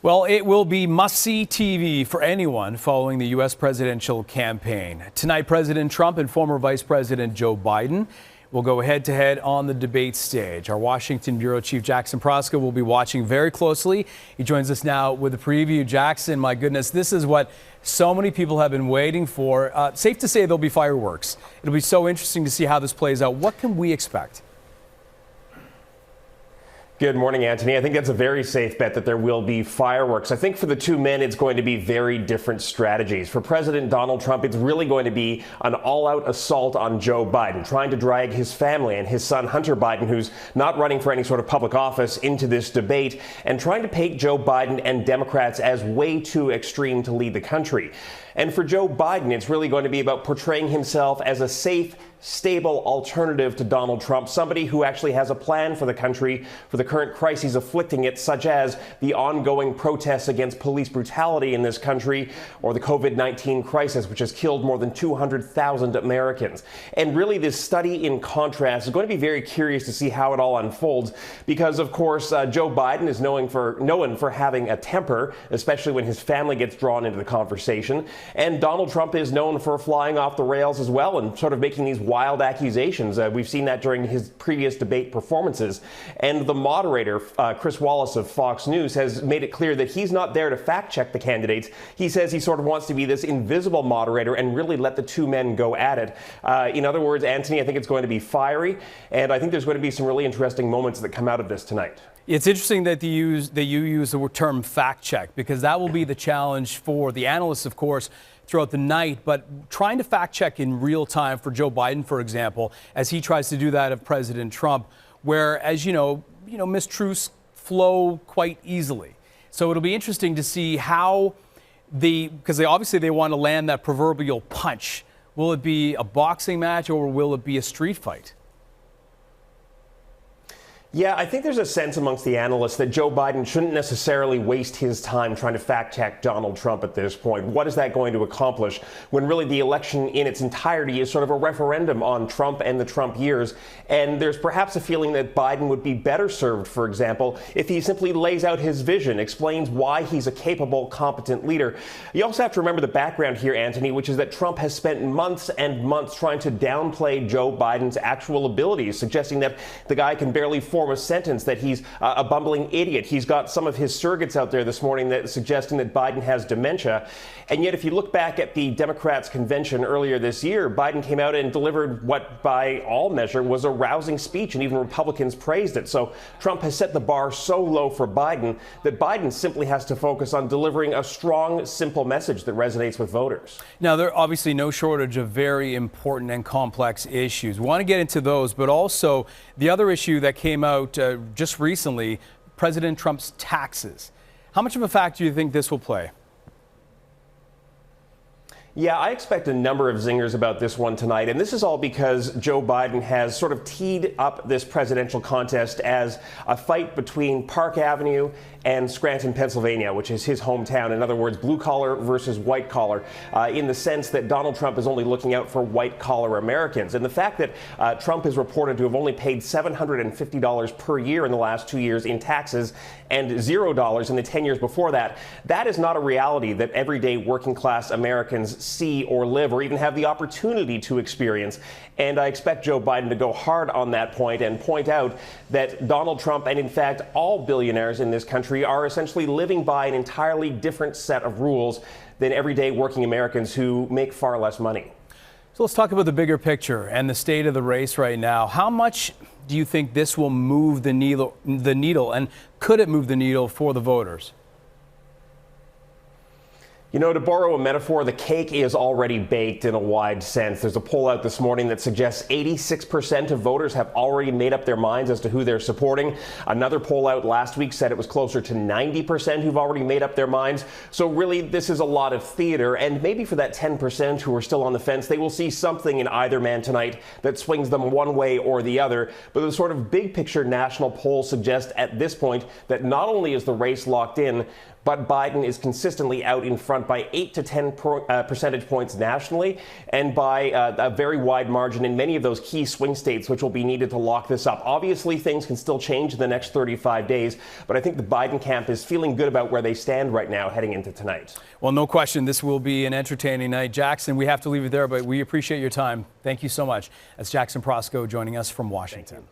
Well, it will be must-see TV for anyone following the U.S. presidential campaign. Tonight, President Trump and former Vice President Joe Biden will go head-to-head on the debate stage. Our Washington Bureau Chief Jackson Proskow will be watching very closely. He joins us now with a preview. Jackson, my goodness, this is what so many people have been waiting for. Safe to say there'll be fireworks. It'll be so interesting to see how this plays out. What can we expect? Good morning, Anthony. I think that's a very safe bet that there will be fireworks. I think for the two men, it's going to be very different strategies. For President Donald Trump, it's really going to be an all-out assault on Joe Biden, trying to drag his family and his son, Hunter Biden, who's not running for any sort of public office, into this debate, and trying to paint Joe Biden and Democrats as way too extreme to lead the country. And for Joe Biden, it's really going to be about portraying himself as a safe, stable alternative to Donald Trump, somebody who actually has a plan for the country, for the current crises afflicting it, such as the ongoing protests against police brutality in this country, or the COVID-19 crisis, which has killed more than 200,000 Americans. And really, this study in contrast is going to be very curious to see how it all unfolds, because, of course, Joe Biden is known for having a temper, especially when his family gets drawn into the conversation. And Donald Trump is known for flying off the rails as well and sort of making these wild accusations. We've seen that during his previous debate performances. And the moderator, Chris Wallace of Fox News, has made it clear that he's not there to fact check the candidates. He says he sort of wants to be this invisible moderator and really let the two men go at it. In other words, Anthony, I think it's going to be fiery, and I think there's going to be some really interesting moments that come out of this tonight. It's interesting that you use the term fact check, because that will be the challenge for the analysts, of course, throughout the night. But trying to fact check in real time for Joe Biden, for example, as he tries to do that of President Trump, where, as you know, mistruths flow quite easily. So it'll be interesting to see how because they obviously want to land that proverbial punch. Will it be a boxing match or will it be a street fight? Yeah, I think there's a sense amongst the analysts that Joe Biden shouldn't necessarily waste his time trying to fact check Donald Trump at this point. What is that going to accomplish when really the election in its entirety is sort of a referendum on Trump and the Trump years? And there's perhaps a feeling that Biden would be better served, for example, if he simply lays out his vision, explains why he's a capable, competent leader. You also have to remember the background here, Anthony, which is that Trump has spent months and months trying to downplay Joe Biden's actual abilities, suggesting that the guy can barely form a sentence, that he's a bumbling idiot. He's got some of his surrogates out there this morning that suggesting that Biden has dementia. And yet, if you look back at the Democrats' convention earlier this year, Biden came out and delivered what, by all measure, was a rousing speech, and even Republicans praised it. So Trump has set the bar so low for Biden that Biden simply has to focus on delivering a strong, simple message that resonates with voters. Now, there are obviously no shortage of very important and complex issues. We want to get into those, but also the other issue that came out just recently, President Trump's taxes. How much of a factor do you think this will play? Yeah, I expect a number of zingers about this one tonight, and this is all because Joe Biden has sort of teed up this presidential contest as a fight between Park Avenue and Scranton, Pennsylvania, which is his hometown. In other words, blue collar versus white collar, in the sense that Donald Trump is only looking out for white collar Americans. And the fact that Trump is reported to have only paid $750 per year in the last 2 years in taxes and $0 in the 10 years before that, that is not a reality that everyday working class Americans see or live or even have the opportunity to experience. And I expect Joe Biden to go hard on that point and point out that Donald Trump, and in fact all billionaires in this country, are essentially living by an entirely different set of rules than everyday working Americans who make far less money. So let's talk about the bigger picture and the state of the race right now. How much do you think this will move the needle, and could it move the needle for the voters? You know, to borrow a metaphor, the cake is already baked in a wide sense. There's a poll out this morning that suggests 86% of voters have already made up their minds as to who they're supporting. Another poll out last week said it was closer to 90% who've already made up their minds. So really, this is a lot of theater. And maybe for that 10% who are still on the fence, they will see something in either man tonight that swings them one way or the other. But the sort of big picture national polls suggest at this point that not only is the race locked in, but Biden is consistently out in front front by 8 to 10 percentage points nationally, and by a very wide margin in many of those key swing states, which will be needed to lock this up. Obviously, things can still change in the next 35 days, but I think the Biden camp is feeling good about where they stand right now heading into tonight. Well, no question, this will be an entertaining night. Jackson, we have to leave it there, but we appreciate your time. Thank you so much. That's Jackson Proskow joining us from Washington.